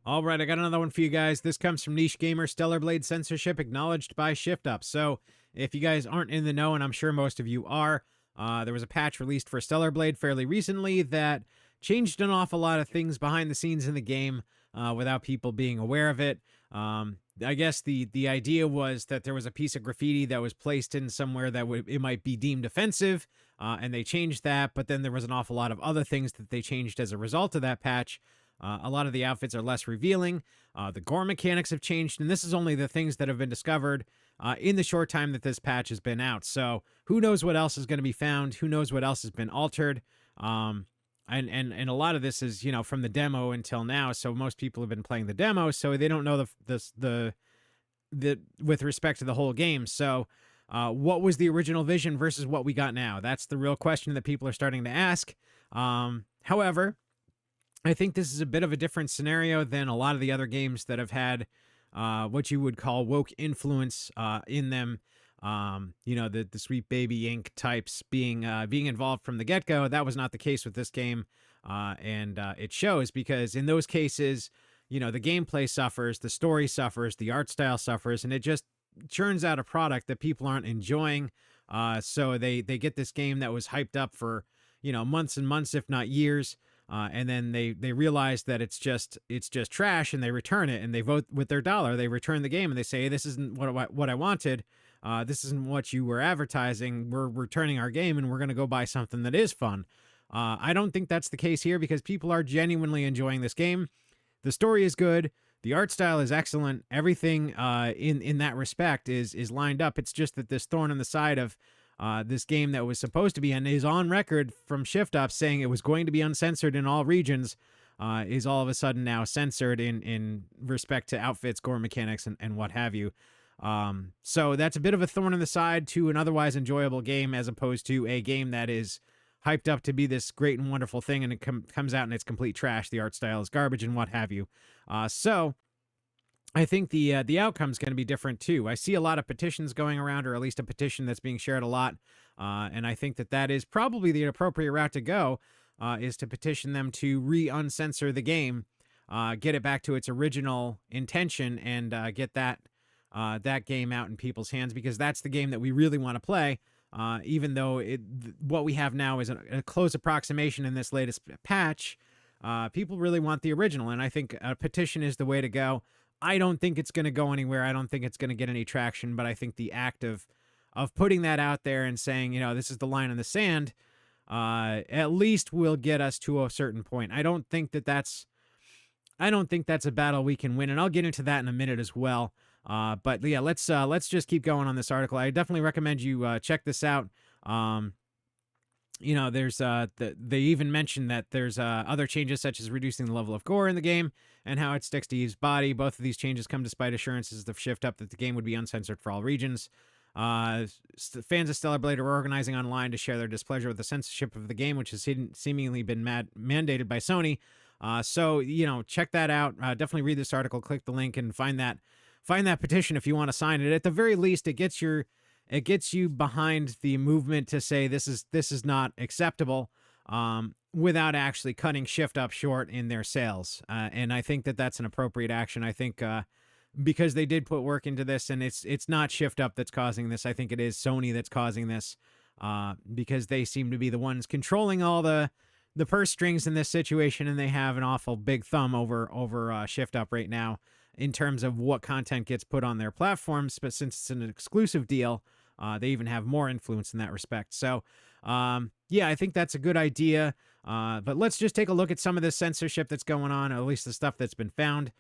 All right, I got another one for you guys. This comes from Niche Gamer, Stellar Blade censorship acknowledged by Shift Up. So, if you guys aren't in the know, and I'm sure most of you are, there was a patch released for Stellar Blade fairly recently that changed an awful lot of things behind the scenes in the game without people being aware of it. I guess the idea was that there was a piece of graffiti that was placed in somewhere that it might be deemed offensive, and they changed that. But then there was an awful lot of other things that they changed as a result of that patch. A lot of the outfits are less revealing. The gore mechanics have changed, and this is only the things that have been discovered in the short time that this patch has been out. So who knows what else is going to be found? Who knows what else has been altered? And a lot of this is, you know, from the demo until now. So most people have been playing the demo, so they don't know the with respect to the whole game. So what was the original vision versus what we got now? That's the real question that people are starting to ask. However, I think this is a bit of a different scenario than a lot of the other games that have had what you would call woke influence in them. You know, the Sweet Baby Inc. types being involved from the get-go. That was not the case with this game, and it shows because in those cases, you know, the gameplay suffers, the story suffers, the art style suffers, and it just churns out a product that people aren't enjoying. So they get this game that was hyped up for, you know, months and months, if not years. And then they realize that it's just trash, and they return it, and they vote with their dollar. They return the game, and they say, hey, this isn't what I wanted. This isn't what you were advertising. We're returning our game, and we're going to go buy something that is fun. I don't think that's the case here because people are genuinely enjoying this game. The story is good. The art style is excellent. Everything in that respect is lined up. It's just that this thorn in the side of this game that was supposed to be and is on record from Shift Up saying it was going to be uncensored in all regions is all of a sudden now censored in respect to outfits, gore mechanics, and what have you. So that's a bit of a thorn in the side to an otherwise enjoyable game as opposed to a game that is hyped up to be this great and wonderful thing, and it comes out and it's complete trash. The art style is garbage and what have you. So I think the outcome's going to be different too. I see a lot of petitions going around, or at least a petition that's being shared a lot, and I think that is probably the appropriate route to go, is to petition them to re-uncensor the game, get it back to its original intention, and get that game out in people's hands, because that's the game that we really want to play. Even though what we have now is a close approximation in this latest patch, people really want the original, and I think a petition is the way to go. I don't think it's going to go anywhere. I don't think it's going to get any traction, but I think the act of putting that out there and saying, you know, this is the line in the sand, at least will get us to a certain point. I don't think that's a battle we can win, and I'll get into that in a minute as well. But yeah, let's just keep going on this article. I definitely recommend you check this out. You know, there's they even mentioned that there's other changes such as reducing the level of gore in the game and how it sticks to Eve's body. Both of these changes come despite assurances of Shift Up that the game would be uncensored for all regions. Fans of Stellar Blade are organizing online to share their displeasure with the censorship of the game, which has seemingly been mandated by Sony. So, you know, check that out. Definitely read this article, click the link, and find that petition if you want to sign it. At the very least, it gets you behind the movement to say this is not acceptable, without actually cutting Shift Up short in their sales. And I think that's an appropriate action. I think because they did put work into this, and it's not Shift Up that's causing this. I think it is Sony that's causing this, because they seem to be the ones controlling all the purse strings in this situation, and they have an awful big thumb over Shift Up right now in terms of what content gets put on their platforms. But since it's an exclusive deal, they even have more influence in that respect. So, yeah, I think that's a good idea. But let's just take a look at some of the censorship that's going on, or at least the stuff that's been found.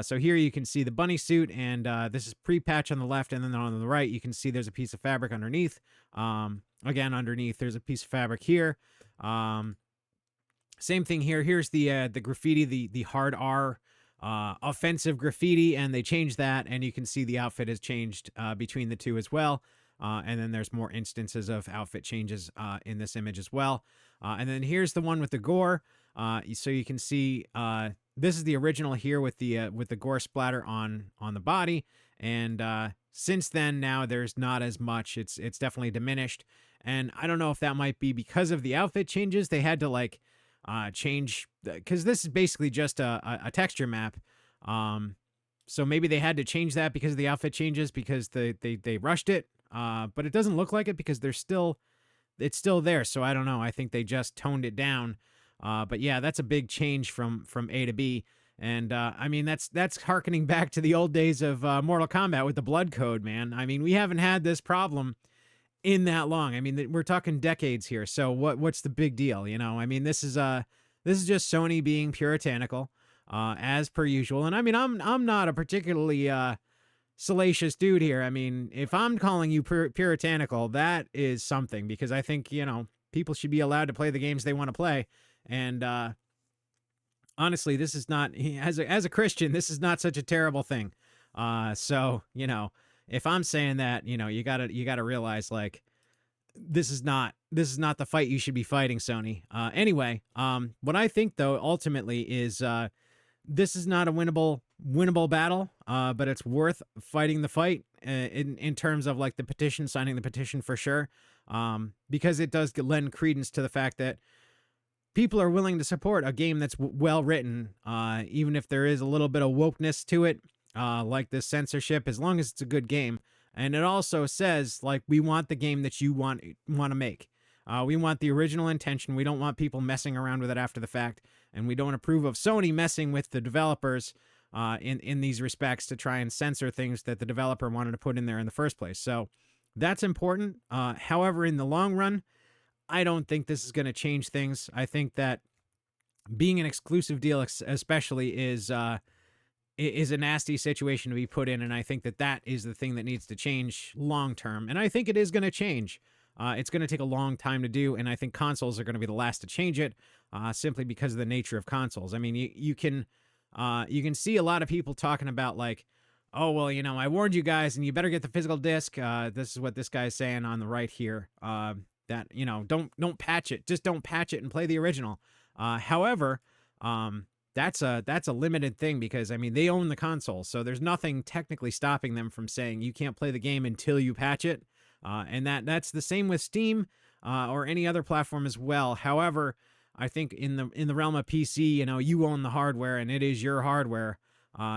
So here you can see the bunny suit, and this is pre-patch on the left, and then on the right you can see there's a piece of fabric underneath. Again, underneath there's a piece of fabric here. Same thing here. Here's the graffiti, the hard R offensive graffiti, and they changed that, and you can see the outfit has changed between the two as well. And then there's more instances of outfit changes in this image as well. And then here's the one with the gore. So you can see this is the original here with the gore splatter on the body. And since then, now there's not as much. It's definitely diminished. And I don't know if that might be because of the outfit changes. They had to change, because this is basically just a texture map. So maybe they had to change that because of the outfit changes because they rushed it. But it doesn't look like it because it's still there. So I don't know. I think they just toned it down. But yeah, that's a big change from A to B. And I mean, that's harkening back to the old days of Mortal Kombat with the blood code, man. I mean, we haven't had this problem in that long. I mean, we're talking decades here. So what's the big deal? You know, I mean, this is just Sony being puritanical, as per usual. And I mean, I'm not a particularly salacious dude here. I mean, if I'm calling you puritanical, that is something, because I think, you know, people should be allowed to play the games they want to play. And honestly, this is not, as a Christian, this is not such a terrible thing. So, you know, if I'm saying that, you know, you gotta realize, like, this is not the fight you should be fighting, Sony. Anyway, what I think though ultimately is this is not a winnable battle, but it's worth fighting the fight in terms of like the petition, signing the petition for sure, because it does lend credence to the fact that people are willing to support a game that's well written, even if there is a little bit of wokeness to it, like this censorship, as long as it's a good game. And it also says, like, we want the game that you want to make. We want the original intention. We don't want people messing around with it after the fact, and we don't approve of Sony messing with the developers in these respects to try and censor things that the developer wanted to put in there in the first place. So that's important. However, in the long run, I don't think this is going to change things. I think that being an exclusive deal, especially, is a nasty situation to be put in, and I think that is the thing that needs to change long term. And I think it is going to change. It's going to take a long time to do, and I think consoles are going to be the last to change it, simply because of the nature of consoles. I mean, you can see a lot of people talking about, like, oh, well, you know, I warned you guys, and you better get the physical disc. This is what this guy's saying on the right here. That, you know, don't patch it. Just don't patch it and play the original. However, that's a limited thing, because I mean, they own the console, so there's nothing technically stopping them from saying you can't play the game until you patch it. And that's the same with Steam or any other platform as well. However, I think in the realm of PC, you know, you own the hardware and it is your hardware.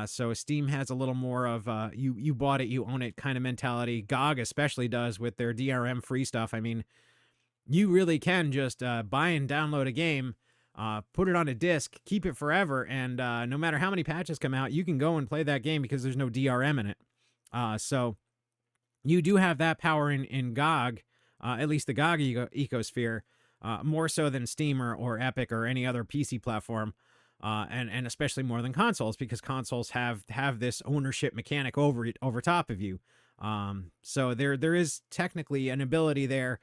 So Steam has a little more of you bought it, you own it kind of mentality. GOG especially does with their DRM free stuff. I mean, you really can just buy and download a game, put it on a disc, keep it forever, and no matter how many patches come out, you can go and play that game because there's no DRM in it. So you do have that power in GOG, at least the GOG ecosphere, more so than Steam or Epic or any other PC platform, and especially more than consoles, because consoles have this ownership mechanic over top of you. So there is technically an ability there.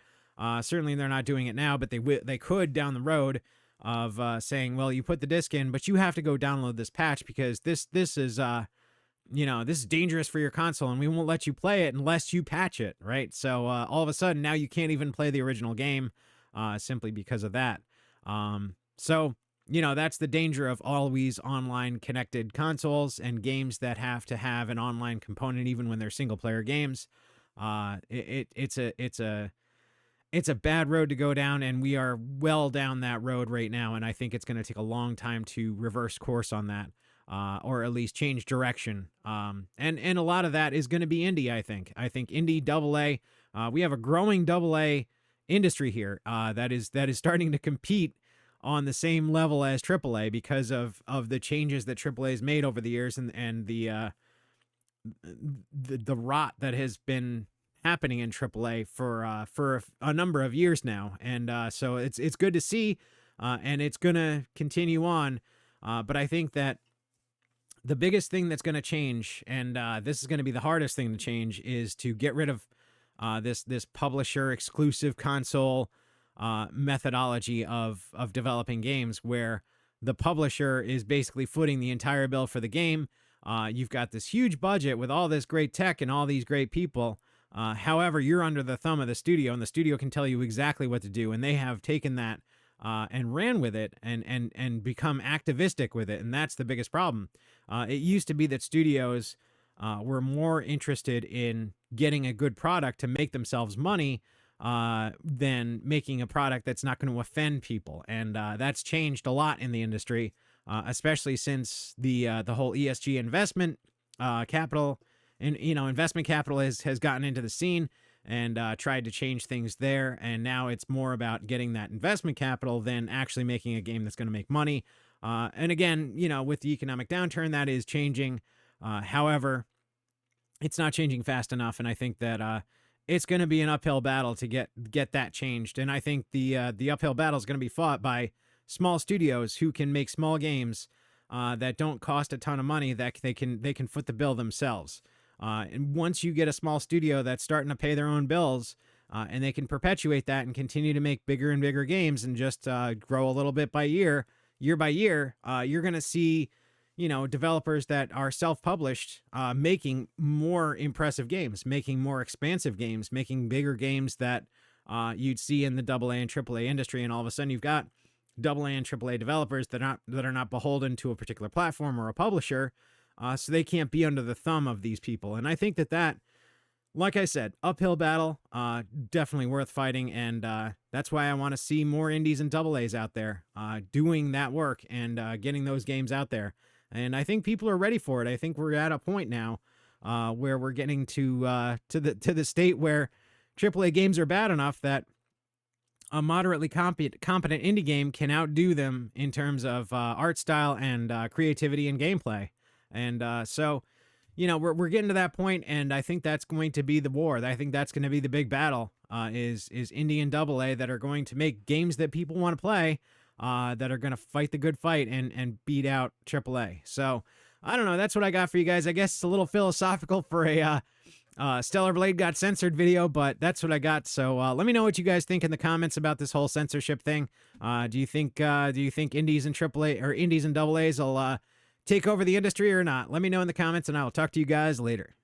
Certainly they're not doing it now, but they could down the road, of saying, well, you put the disc in, but you have to go download this patch because this is you know, this is dangerous for your console, and we won't let you play it unless you patch it, right? So all of a sudden now you can't even play the original game, simply because of that. So, you know, that's the danger of always online connected consoles and games that have to have an online component even when they're single player games. It's a bad road to go down, and we are well down that road right now, and I think it's going to take a long time to reverse course on that, or at least change direction. And a lot of that is going to be indie, I think. I think indie AA, we have a growing AA industry here that is starting to compete on the same level as AAA because of the changes that AAA has made over the years, and the rot that has been happening in AAA for a number of years now. And so it's good to see, and it's going to continue on. But I think that the biggest thing that's going to change, and this is going to be the hardest thing to change, is to get rid of this publisher exclusive console methodology of developing games, where the publisher is basically footing the entire bill for the game. You've got this huge budget with all this great tech and all these great people. However, you're under the thumb of the studio, and the studio can tell you exactly what to do, and they have taken that and ran with it and become activistic with it, and that's the biggest problem. It used to be that studios were more interested in getting a good product to make themselves money than making a product that's not going to offend people, and that's changed a lot in the industry. especially since the whole ESG investment capital and investment capital has gotten into the scene and tried to change things there. And now it's more about getting that investment capital than actually making a game that's going to make money. And again, with the economic downturn, that is changing. However, it's not changing fast enough, and I think that it's going to be an uphill battle to get that changed. And I think the uphill battle is going to be fought by small studios who can make small games that don't cost a ton of money, that they can foot the bill themselves. And once you get a small studio that's starting to pay their own bills, and they can perpetuate that and continue to make bigger and bigger games and just grow a little bit by year by year, you're going to see, developers that are self-published making more impressive games, making more expansive games, making bigger games that you'd see in the AA and AAA industry. And all of a sudden you've got AA and AAA developers that are not beholden to a particular platform or a publisher, so they can't be under the thumb of these people. And I think that, like I said, uphill battle, definitely worth fighting. And that's why I want to see more indies and AAs out there doing that work and getting those games out there. And I think people are ready for it. I think we're at a point now where we're getting to the state where AAA games are bad enough that a moderately competent indie game can outdo them in terms of art style and creativity and gameplay. And so, we're getting to that point, and I think that's going to be the war. I think that's going to be the big battle, is indie and AA that are going to make games that people want to play, that are going to fight the good fight and beat out AAA. So, I don't know. That's what I got for you guys. I guess it's a little philosophical for a Stellar Blade got censored video, but that's what I got. So let me know what you guys think in the comments about this whole censorship thing. Do you think indies and AAA or indies and AAs will take over the industry or not? Let me know in the comments, and I will talk to you guys later.